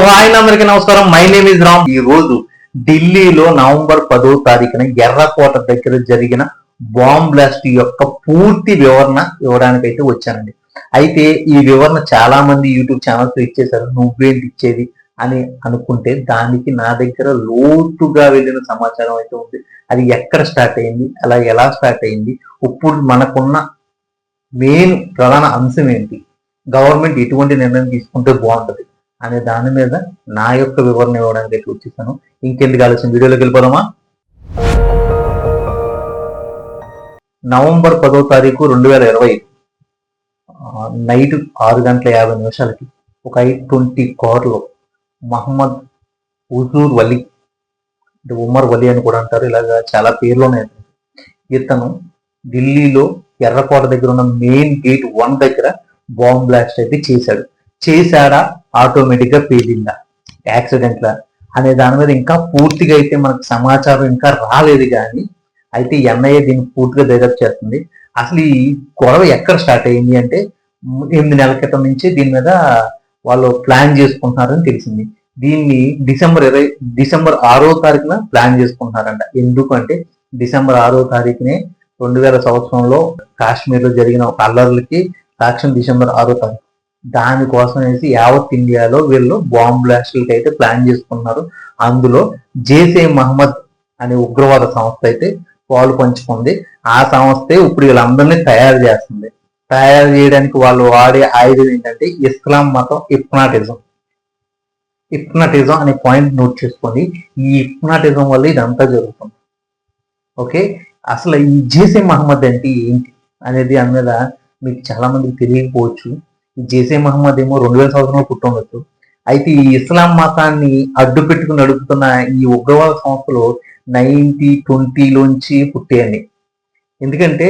Hi అందరికీ నమస్కారం. My name is Ram. ఈ రోజు ఢిల్లీలో నవంబర్ 10వ తారీఖున ఎర్రకోట దగ్గర జరిగిన బాంబ్ బ్లాస్ట్ యొక్క పూర్తి వివరణ ఇవ్వడానికి అయితే వచ్చానండి. అయితే ఈ వివరణ చాలా మంది యూట్యూబ్ ఛానల్స్ ఇచ్చేసారు, నువ్వేంటి ఇచ్చేది అని అనుకుంటే దానికి నా దగ్గర లోతుగా వెళ్ళిన సమాచారం అయితే ఉంది. అది ఎక్కడ స్టార్ట్ అయింది, అలా ఎలా స్టార్ట్ అయింది, ఇప్పుడు మనకున్న మెయిన్ ప్రధాన అంశం ఏంటి, గవర్నమెంట్ ఎటువంటి నిర్ణయం తీసుకుంటే బాగుంటుంది అనే దాని మీద నా యొక్క వివరణ ఇవ్వడానికి అయితే వచ్చేసాను. ఇంకెందుకు ఆలోచన, వీడియోలోకి వెళ్ళిపోదామా. నవంబర్ 10వ తారీఖు 2020 నైట్ 6:50 ఒక 8:20 కార్లో మహమ్మద్ హుజూర్ వలి, అంటే ఉమర్ వలి అని కూడా అంటారు, ఇలాగా చాలా పేర్లు ఉన్నాయి. ఇతను ఢిల్లీలో ఎర్రకోట దగ్గర ఉన్న మెయిన్ గేట్ 1 దగ్గర బాంబ్ బ్లాస్ట్ అయితే చేశాడా, ఆటోమేటిక్ గా పేలిందా, యాక్సిడెంట్ లా అనే దాని మీద ఇంకా పూర్తిగా అయితే మనకు సమాచారం ఇంకా రాలేదు. కానీ అయితే ఎన్ఐఏ దీన్ని పూర్తిగా దర్యాప్తు చేస్తుంది. అసలు ఈ గొడవ ఎక్కడ స్టార్ట్ అయింది అంటే 8 నెలల క్రితం నుంచి దీని మీద వాళ్ళు ప్లాన్ చేసుకుంటున్నారని తెలిసింది. దీన్ని డిసెంబర్ 6వ తారీఖున ప్లాన్ చేసుకుంటున్నారంట. ఎందుకంటే డిసెంబర్ 6వ తారీఖునే 2000 సంవత్సరంలో కాశ్మీర్ లో జరిగిన ఒక అల్లర్లకి సాక్ష్యం డిసెంబర్ 6వ తారీఖు. దానికోసం వేసి యావత్ ఇండియాలో వీళ్ళు బాంబ్ బ్లాస్ట్లకి అయితే ప్లాన్ చేసుకున్నారు. అందులో జైషే మహమ్మద్ అనే ఉగ్రవాద సంస్థ అయితే పాలు పంచుకుంది. ఆ సంస్థే ఇప్పుడు వీళ్ళందరినీ తయారు చేస్తుంది. తయారు చేయడానికి వాళ్ళు వాడే ఆయుధం ఏంటంటే ఇస్లాం మతం, హిప్నాటిజం అనే పాయింట్ నోట్ చేసుకోండి. ఈ హిప్నాటిజం వల్ల ఇదంతా జరుగుతుంది. ఓకే, అసలు ఈ జైషే మహమ్మద్ అంటే ఏంటి అనేది దాని మీద మీకు చాలా మందికి తెలియకపోవచ్చు. ఈ జైషే మహమ్మద్ ఏమో 2000 సంవత్సరంలో పుట్టుండొచ్చు. అయితే ఈ ఇస్లాం మతాన్ని అడ్డు పెట్టుకుని నడుపుతున్న ఈ ఉగ్రవాద సంస్థలు 1920లోంచి పుట్టాయండి. ఎందుకంటే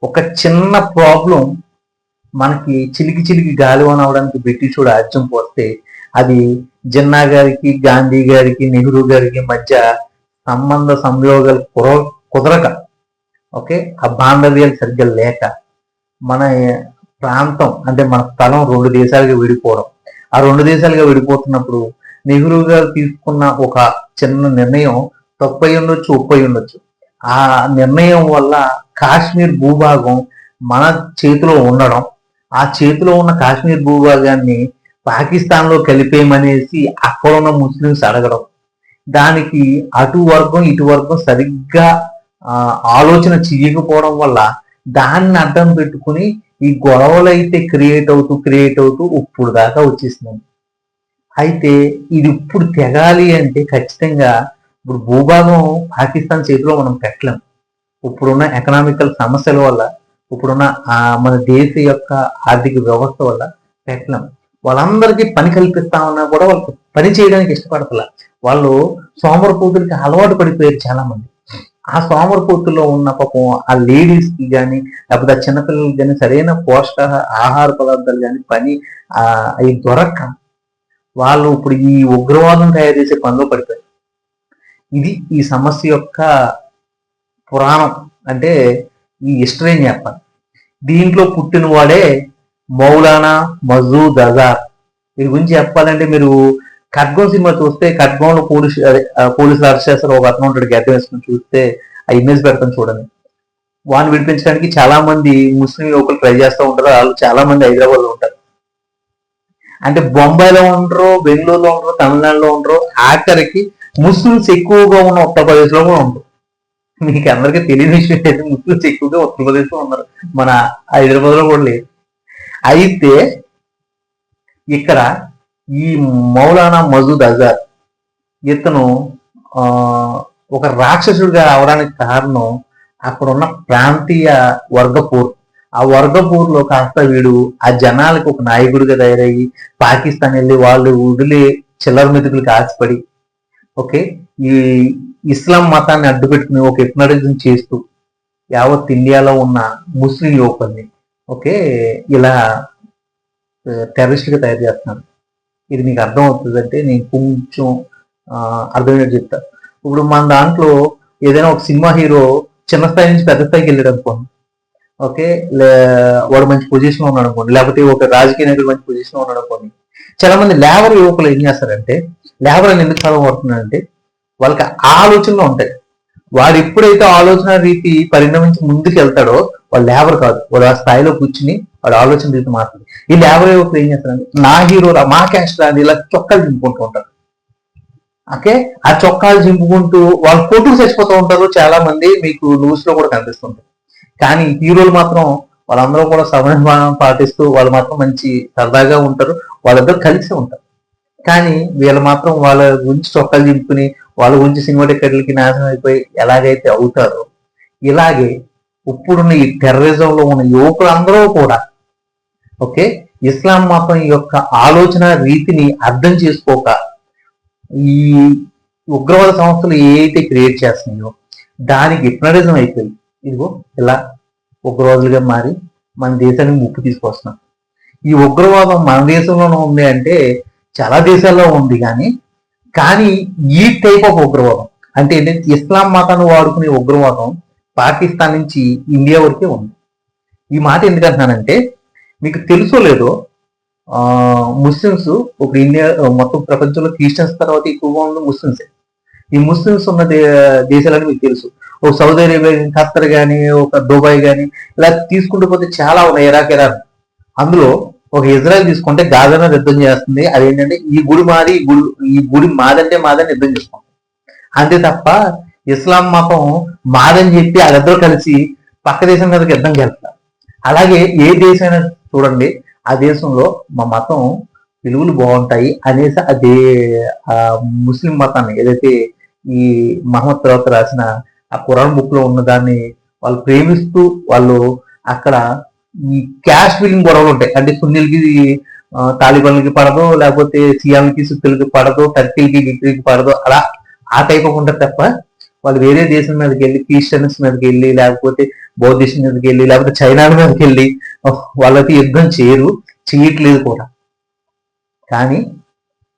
ఒక చిన్న ప్రాబ్లం మనకి చిలికి గాలివాన అవడానికి బ్రిటిషుడు ఆజ్యం పోస్తే అది జిన్నా గారికి, గాంధీ గారికి, నెహ్రూ గారికి మధ్య సంబంధ సంయోగాలు కుదరక, ఓకే, ఆ బాంధవ్యాలు సరిగ్గా లేక మన ప్రాంతం అంటే మన స్థలం 2 దేశాలుగా విడిపోవడం. ఆ 2 దేశాలుగా విడిపోతున్నప్పుడు నెహ్రూ గారు తీసుకున్న ఒక చిన్న నిర్ణయం తప్పై ఉండొచ్చు, ఒప్పై ఉండొచ్చు. ఆ నిర్ణయం వల్ల కాశ్మీర్ భూభాగం మన చేతిలో ఉండడం, ఆ చేతిలో ఉన్న కాశ్మీర్ భూభాగాన్ని పాకిస్తాన్ లో కలిపేయమనేసి అక్కడ ఉన్న ముస్లింస్ అడగడం, దానికి అటు వర్గం ఇటు వర్గం సరిగ్గా ఆలోచన చేయకపోవడం వల్ల దాన్ని అడ్డం పెట్టుకుని ఈ గొడవలు అయితే క్రియేట్ అవుతూ ఇప్పుడు దాకా వచ్చేసింది. అయితే ఇది ఇప్పుడు తెగాలి అంటే ఖచ్చితంగా ఇప్పుడు భూభాగం పాకిస్తాన్ చేతిలో మనం పెట్టలేం. ఇప్పుడున్న ఎకనామికల్ సమస్యల వల్ల, ఇప్పుడున్న మన దేశ యొక్క ఆర్థిక వ్యవస్థ వల్ల పెట్టలేం. వాళ్ళందరికీ పని కల్పిస్తా ఉన్నా కూడా వాళ్ళకి పని చేయడానికి ఇష్టపడతల. వాళ్ళు సోమరపోతులకి అలవాటు పడిపోయారు చాలా మంది. ఆ సోమరపోతుల్లో ఉన్న పాపం ఆ లేడీస్ కి కానీ, లేకపోతే ఆ చిన్నపిల్లలకి కానీ సరైన ఆహార పదార్థాలు కానీ పని అవి దొరక్క వాళ్ళు ఇప్పుడు ఈ ఉగ్రవాదం తయారు చేసే పనిలో పడిపోయారు. ఇది ఈ సమస్య యొక్క పురాణం, అంటే ఈ హిస్టరీ అని చెప్పాలి. దీంట్లో పుట్టిన వాడే మౌలానా మసూద్ అజార్. వీరి గురించి చెప్పాలంటే మీరు ఖడ్గం సినిమా చూస్తే, ఖడ్గంలో పోలీసులు అరెస్ట్ చేస్తారు, ఒక అతను ఉంటాడు గడ్డ వేసుకుని, చూస్తే ఆ ఇమేజ్ పెడతాను చూడండి. వాడిని విడిపించడానికి చాలా మంది ముస్లిం యువకులు ట్రై చేస్తూ ఉంటారు. వాళ్ళు చాలా మంది హైదరాబాద్ లో ఉంటారు. అంటే బొంబాయిలో ఉండరు, బెంగళూరులో ఉండరు, తమిళనాడులో ఉండరు, ఆఖరికి ముస్లిమ్స్ ఎక్కువగా ఉన్న ఉత్తరప్రదేశ్ లో కూడా ఉండరు. మీకు అందరికీ తెలియని విషయం అయితే ముస్లిమ్స్ ఎక్కువగా ఉత్తరప్రదేశ్ లో ఉన్నారు, మన హైదరాబాద్ లో కూడా లేదు. అయితే ఇక్కడ ఈ మౌలానా మసూద్ అజార్ ఇతను ఒక రాక్షసుడిగా అవడానికి కారణం అక్కడ ఉన్న ప్రాంతీయ వర్గపూర్. ఆ వర్గపూర్లో కాస్త వీడు ఆ జనాలకు ఒక నాయకుడిగా తయారయ్యి పాకిస్తాన్ వెళ్ళి వాళ్ళు వదిలే చిల్లర మెతుకులకి ఆశపడి, ఓకే, ఈ ఇస్లాం మతాన్ని అడ్డుపెట్టుకుని ఒక హిప్నటిజం చేస్తూ యావత్ ఇండియాలో ఉన్న ముస్లిం యువకుల్ని, ఓకే, ఇలా టెర్రరిస్ట్గా తయారు చేస్తున్నారు. ఇది మీకు అర్థం అవుతుంది అంటే నేను కొంచెం అర్థమయ్యేది చెప్తా. ఇప్పుడు మన దాంట్లో ఏదైనా ఒక సినిమా హీరో చిన్న స్థాయి నుంచి పెద్ద స్థాయికి వెళ్ళాడు అనుకోండి, ఓకే, వాడు మంచి పొజిషన్ ఉన్నాడు అనుకోండి, లేకపోతే ఒక రాజకీయ నాయకుడు మంచి పొజిషన్ ఉన్నాడు అనుకోండి, చాలా మంది లేబర్ యువకులు ఏం చేస్తారంటే, లేబర్ అని ఎందుకు చదవబడుతున్నారంటే వాళ్ళకి ఆలోచనలు ఉంటాయి. వాడు ఎప్పుడైతే ఆలోచన రీతి పరిణమించి ముందుకు వెళ్తాడో వాడు లేబర్ కాదు, వాడు ఆ స్థాయిలో కూర్చుని వాడు ఆలోచన రీతి మారుతుంది. ఈ లేబర్ యువకులు ఏం చేస్తారంటే నా హీరోలా మా క్యాస్ట్ అని ఇలా చొక్కాలు దింపుకుంటూ ఉంటారు. ఓకే, ఆ చొక్కాలు చింపుకుంటూ వాళ్ళు కొట్టుకు చచ్చిపోతూ ఉంటారు. చాలా మంది మీకు న్యూస్ లో కూడా కనిపిస్తుంటారు. కానీ హీరోలు మాత్రం వాళ్ళందరూ కూడా సమన్వయం పాటిస్తూ వాళ్ళు మాత్రం మంచి సరదాగా ఉంటారు, వాళ్ళిద్దరు కలిసి ఉంటారు. కానీ వీళ్ళు మాత్రం వాళ్ళ గురించి చొక్కాలు చింపుకుని వాళ్ళ గురించి సినిమా టికెట్లకి నాశనం అయిపోయి ఎలాగైతే అవుతారో, ఇలాగే ఇప్పుడున్న ఈ టెర్రరిజంలో ఉన్న యువకులందరూ కూడా ఓకే ఇస్లాం మతం యొక్క ఆలోచన రీతిని అర్థం చేసుకోక ఈ ఉగ్రవాద సంస్థలు ఏవైతే క్రియేట్ చేస్తున్నాయో దానికి హిప్నటిజం అయిపోయి ఇదిగో ఇలా ఉగ్రవాదులుగా మారి మన దేశానికి ముప్పు తీసుకొస్తున్నాం. ఈ ఉగ్రవాదం మన దేశంలోనే ఉంది అంటే చాలా దేశాల్లో ఉంది, కానీ ఈ టైప్ ఆఫ్ ఉగ్రవాదం అంటే ఏంటంటే ఇస్లాం మతాన్ని వాడుకునే ఉగ్రవాదం పాకిస్తాన్ నుంచి ఇండియా వరకే ఉంది. ఈ మాట ఎందుకంటున్నానంటే మీకు తెలుసో లేదో ముస్లిమ్స్ ఒక ఇండియా మొత్తం ప్రపంచంలో క్రిస్టియన్స్ తర్వాత ఎక్కువగా ఉన్న ముస్లిమ్స్. ఈ ముస్లిమ్స్ ఉన్న దేశాలని మీకు తెలుసు. ఒక సౌదీ అరేబియా, ఖత్తర్ కానీ, ఒక దుబాయ్ కానీ ఇలా తీసుకుంటూ పోతే చాలా ఉన్నాయి. ఇరాన్ అందులో ఒక ఇజ్రాయెల్ తీసుకుంటే గాజాను యుద్ధం చేస్తుంది. అదేంటంటే ఈ గుడి మాది, ఈ గుడి మాదంటే మాదని యుద్ధం చేసుకుంటాం. అంతే తప్ప ఇస్లాం మతం మాదని చెప్పి వాళ్ళిద్దరూ కలిసి పక్క దేశం మీదకి యుద్ధం చేస్తారు. అలాగే ఏ దేశమైనా చూడండి, ఆ దేశంలో మా మతం విలువలు బాగుంటాయి అనేసి అదే ముస్లిం మతాన్ని ఏదైతే ఈ మహమ్మద్ ప్రవక్త రాసిన ఆ ఖురాన్ బుక్ లో ఉన్న దాన్ని వాళ్ళు ప్రేమిస్తూ వాళ్ళు అక్కడ ఈ క్యాష్ ఫీలింగ్ గొడవలు ఉంటాయి. అంటే సున్నీలకి తాలిబాన్లకి పడదు, లేకపోతే సియాలకి సుత్తులకి పడదు, టర్కీలకి గిట్లకి పడదు, అలా ఆ టైప్ ఆఫ్ ఉంటుంది తప్ప వాళ్ళు వేరే దేశం మీదకి వెళ్ళి క్రిస్టియన్స్ మీదకి వెళ్ళి, లేకపోతే బౌద్ధిస్ట్ మీదకి వెళ్ళి, లేకపోతే చైనా మీదకి వెళ్ళి వాళ్ళకి యుద్ధం చేయట్లేదు కూడా. కానీ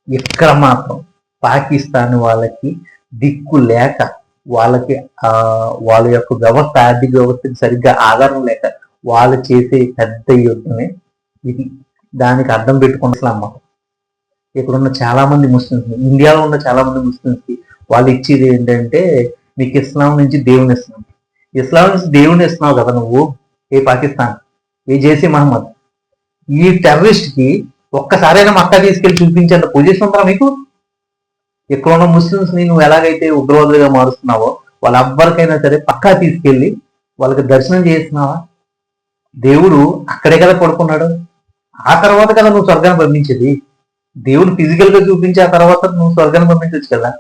ఇక్కడ మాత్రం పాకిస్తాన్ వాళ్ళకి దిక్కు లేక, వాళ్ళకి వాళ్ళ యొక్క వ్యవస్థ, ఆర్థిక వ్యవస్థకి సరిగ్గా ఆధారం లేక వాళ్ళు చేసే పెద్ద యుద్ధమే ఇది. దానికి అర్థం పెట్టుకుని ఇస్లాం మతం ఇక్కడున్న చాలా మంది ముస్లిమ్స్, ఇండియాలో ఉన్న చాలా మంది ముస్లిమ్స్ కి వాళ్ళు ఇచ్చేది ఏంటంటే మీకు ఇస్లాం నుంచి దేవుని ఇస్తున్నాం. ఇస్లాం నుంచి దేవుని ఇస్తున్నావు కదా నువ్వు, ఏ పాకిస్తాన్, ఏ జైసీ మహమ్మద్, ఈ టెర్రరిస్ట్ కి ఒక్కసారైనా మక్కా తీసుకెళ్లి చూపించేంత పొజిషన్ ఉందా మీకు? ఇక్కడ ఉన్న ముస్లిమ్స్ ని నువ్వు ఎలాగైతే ఉగ్రవాదులుగా మారుస్తున్నావో వాళ్ళ ఎవ్వరికైనా సరే పక్కా తీసుకెళ్లి వాళ్ళకి దర్శనం చేస్తున్నావా? దేవుడు అక్కడే కదా పడుకున్నాడు, ఆ తర్వాత కదా నువ్వు స్వర్గాన్ని పంపించేది. దేవుడు ఫిజికల్ గా చూపించి ఆ తర్వాత నువ్వు స్వర్గాన్ని పంపించవచ్చు కదా.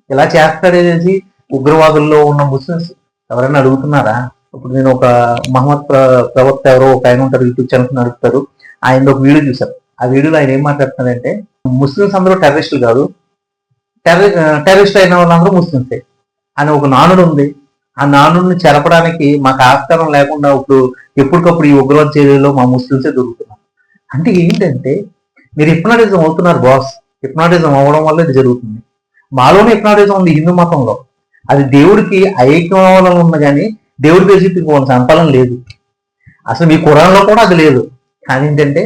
ఇలా చేస్తాడేసి ఉగ్రవాదుల్లో ఉన్న ముస్లిమ్స్ ఎవరైనా అడుగుతున్నారా? ఇప్పుడు నేను ఒక మహమ్మద్ ప్రవక్త ఎవరో ఒక ఆయన ఉంటారు, యూట్యూబ్ ఛానల్ నడుపుతారు, ఆయన ఒక వీడియో చూశారు. ఆ వీడియోలో ఆయన ఏం మాట్లాడుతున్నారంటే ముస్లిమ్స్ అందరూ టెర్రరిస్టులు కాదు, టెర్రరిస్ట్ అయిన వాళ్ళందరూ ముస్లిమ్సే అని ఒక నానుడు ఉంది. ఆ నానుడిని చెరపడానికి మాకు ఆస్కారం లేకుండా ఇప్పుడు ఎప్పటికప్పుడు ఈ ఉగ్రవాద చర్యలో మా ముస్లిమ్సే దొరుకుతున్నారు. అంటే ఏంటంటే మీరు హిప్నాటిజం అవుతున్నారు బాస్. హిప్నాటిజం అవ్వడం వల్ల ఇది జరుగుతుంది. మాలోనే హిప్నాటిజం ఉంది హిందూ మతంలో. అది దేవుడికి ఐక్యం అవ్వాలని ఉంది, కానీ దేవుడి పేరు చెప్పి వాళ్ళని చంపాలని లేదు. అసలు మీ ఖురాన్లో కూడా అది లేదు. కానీ ఏంటంటే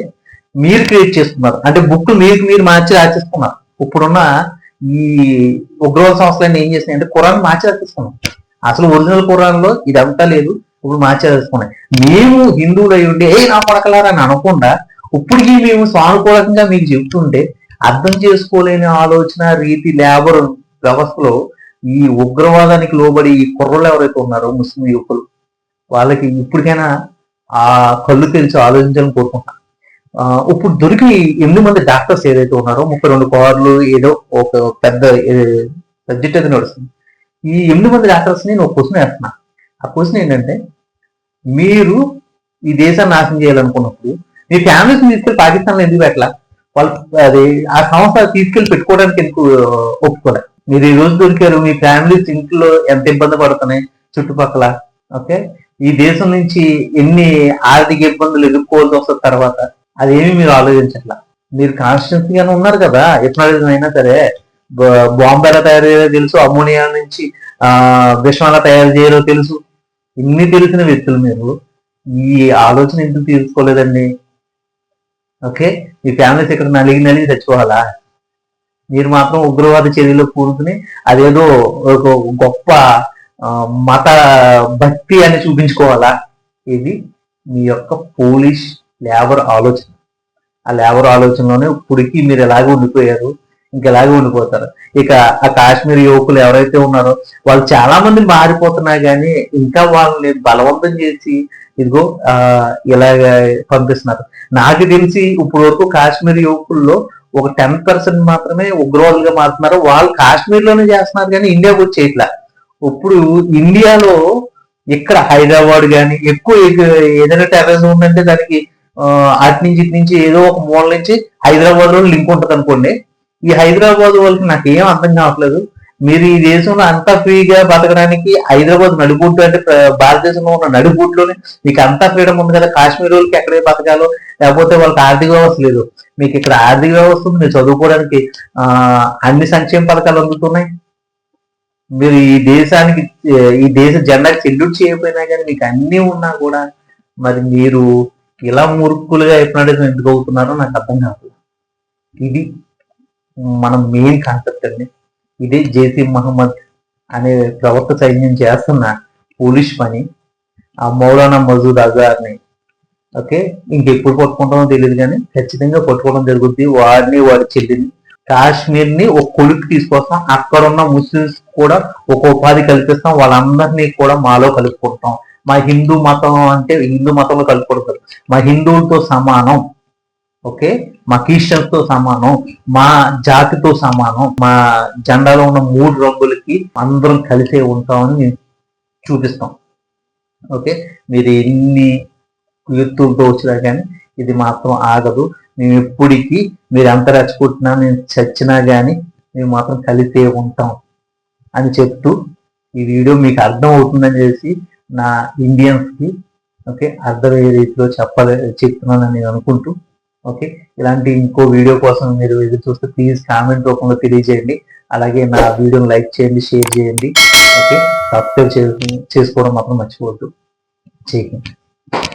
మీరు క్రియేట్ చేస్తున్నారు, అంటే బుక్ మీరు మార్చి రాసేసుకున్నారు. ఇప్పుడున్న ఈ ఉగ్రవాద సంస్థలన్నీ ఏం చేసినాయి అంటే ఖురాన్ మార్చి రాసేసుకున్నాం. అసలు ఒరిజినల్ ఖురాన్ లో ఇదంతా లేదు, ఇప్పుడు మార్చి రాసేసుకున్నాయి. మేము హిందువులు అయి ఉండి నా పడకలారా అని అనకుండా ఇప్పటికీ మేము సానుకూలంగా మీకు చెప్తుంటే అర్థం చేసుకోలేని ఆలోచన రీతి లేబర్ వ్యవస్థలో ఈ ఉగ్రవాదానికి లోబడి ఈ కుర్రలు ఎవరైతే ఉన్నారో ముస్లిం యువకులు, వాళ్ళకి ఇప్పటికైనా ఆ కళ్ళు తెరిచి ఆలోచించాలని కోరుకుంటున్నాను. ఇప్పుడు దొరికి 8 మంది డాక్టర్స్ ఏదైతే ఉన్నారో 32 కార్లు ఏదో ఒక పెద్ద సబ్జెక్ట్ అయితే నడుస్తుంది. ఈ 8 మంది డాక్టర్స్ నేను ఒక క్వశ్చన్ వేస్తున్నా. ఆ క్వశ్చన్ ఏంటంటే మీరు ఈ దేశాన్ని నాశనం చేయాలనుకున్నప్పుడు మీ ఫ్యామిలీస్ తీసుకెళ్ళి పాకిస్తాన్లో ఎందుకు పెట్టాల? వాళ్ళు అది ఆ సంస్థ తీసుకెళ్లి పెట్టుకోవడానికి ఎందుకు ఒప్పుకోలే? మీరు ఈ రోజు దొరికారు, మీ ఫ్యామిలీస్ ఇంట్లో ఎంత ఇబ్బంది పడుతున్నాయి చుట్టుపక్కల. ఓకే, ఈ దేశం నుంచి ఎన్ని ఆర్థిక ఇబ్బందులు ఎదుర్కోవాల్సి వస్తుంది తర్వాత, అదేమి మీరు ఆలోచించట్లా. మీరు కాన్స్టిట్యూన్సీ గానే ఉన్నారు కదా. ఎప్పుడు అయినా సరే బాంబు ఎలా తయారు చేయాలో తెలుసు, అమ్మోనియా నుంచి విషం ఎలా తయారు చేయాలో తెలుసు. ఇన్ని తెలిసిన వ్యక్తులు మీరు ఈ ఆలోచన ఎందుకు తీసుకోలేదండి? ఓకే, మీ ఫ్యామిలీస్ ఇక్కడ నలిగి నలిగి తెచ్చుకోవాలా? మీరు మాత్రం ఉగ్రవాద చర్యలో కూరుకుని అదేదో ఒక గొప్ప మత భక్తి అని చూపించుకోవాలా? ఇది మీ యొక్క పోలీష్ లేబర్ ఆలోచన. ఆ లేబర్ ఆలోచనలోనే ఇప్పటికీ మీరు ఎలాగే ఉండిపోయారు, ఇంకెలాగే ఉండిపోతారు. ఇక ఆ కాశ్మీర్ యువకులు ఎవరైతే ఉన్నారో వాళ్ళు చాలా మంది మారిపోతున్నారు, కానీ ఇంకా వాళ్ళని బలవంతం చేసి ఇదిగో ఇలాగ పంపిస్తున్నారు. నాకు తెలిసి ఇప్పుడు వరకు కాశ్మీర్ యువకుల్లో ఒక 10% మాత్రమే ఉగ్రవాదులుగా మారుతున్నారు. వాళ్ళు కాశ్మీర్ లోనే చేస్తున్నారు, కానీ ఇండియాకి వచ్చి చేయట్లా. ఇప్పుడు ఇండియాలో ఇక్కడ హైదరాబాద్ కానీ ఎక్కువ ఏదైనా టెర్రరిజం ఉందంటే దానికి అటు నుంచి ఇటు నుంచి ఏదో ఒక మూల నుంచి హైదరాబాద్ లో లింక్ ఉంటుంది అనుకోండి. ఈ హైదరాబాద్ వాళ్ళకి నాకేం అర్థం కావట్లేదు. మీరు ఈ దేశంలో అంతా ఫ్రీగా బతకడానికి హైదరాబాద్ నడిబొడ్డు అంటే భారతదేశంలో ఉన్న నడిబొడ్డులోనే మీకు అంతా ఫ్రీడమ్ ఉంది కదా. కాశ్మీర్ వాళ్ళకి ఎక్కడే బతకాలో, లేకపోతే వాళ్ళకి ఆర్థిక వ్యవస్థ లేదు. మీకు ఇక్కడ ఆర్థిక వ్యవస్థ ఉంది, మీరు చదువుకోవడానికి అన్ని సంక్షేమ పథకాలు అందుతున్నాయి. మీరు ఈ దేశ జెండాకి సెల్యూట్ చేయకపోయినా కానీ మీకు అన్నీ ఉన్నా కూడా మరి మీరు ఇలా మూర్ఖులుగా ఎప్పుడైతే ఎందుకు అవుతున్నారో నాకు అర్థం కాదు. ఇది మన మెయిన్ కాన్సెప్ట్ అండి. ఇదే జైసీ మహమ్మద్ అనే ప్రవక్త సైన్యం చేస్తున్న పోలీష్ పని. ఆ మౌలానా మసూద్ అజార్ని ఓకే ఇంకెప్పుడు పట్టుకుంటామో తెలియదు, కానీ ఖచ్చితంగా పట్టుకోవడం జరుగుతుంది. వాడిని వాడి చెల్లిని కాశ్మీర్ ని ఒక కొడుకు తీసుకొస్తాం. అక్కడ ఉన్న ముస్లిమ్స్ కూడా ఒక ఉపాధి కల్పిస్తాం. వాళ్ళందరినీ కూడా మాలో కలుపుకుంటాం. మా హిందూ మతం అంటే హిందూ మతంలో కలుపుకుంటారు. మా హిందువులతో సమానం, ఓకే, మా క్రిస్టియన్స్ తో సమానం, మా జాతితో సమానం, మా జెండాలో ఉన్న 3 రంగులకి అందరం కలిసే ఉంటామని చూపిస్తాం. ఓకే, మీరు ఎన్ని ఎత్తులతో వచ్చినా కానీ ఇది మాత్రం ఆగదు. మేము ఎప్పటికీ మీరు ఎంత రెచ్చగొట్టినా, మేము చచ్చినా కానీ మేము మాత్రం కలిసే ఉంటాం అని చెప్తూ ఈ వీడియో మీకు అర్థం అవుతుందని చేసి నా ఇండియన్స్కి ఓకే అర్థమయ్యే రీతిలో చెప్తున్నానని నేను అనుకుంటూ ఓకే ఇలాంటి ఇంకో వీడియో కోసం మీరు ఎదురు చూస్తే ప్లీజ్ కామెంట్ రూపంలో తెలియజేయండి. అలాగే నా వీడియోని లైక్ చేయండి, షేర్ చేయండి, ఓకే సబ్స్క్రైబ్ చేసుకోవడం మాత్రం మర్చిపోవద్దు. చేయండి.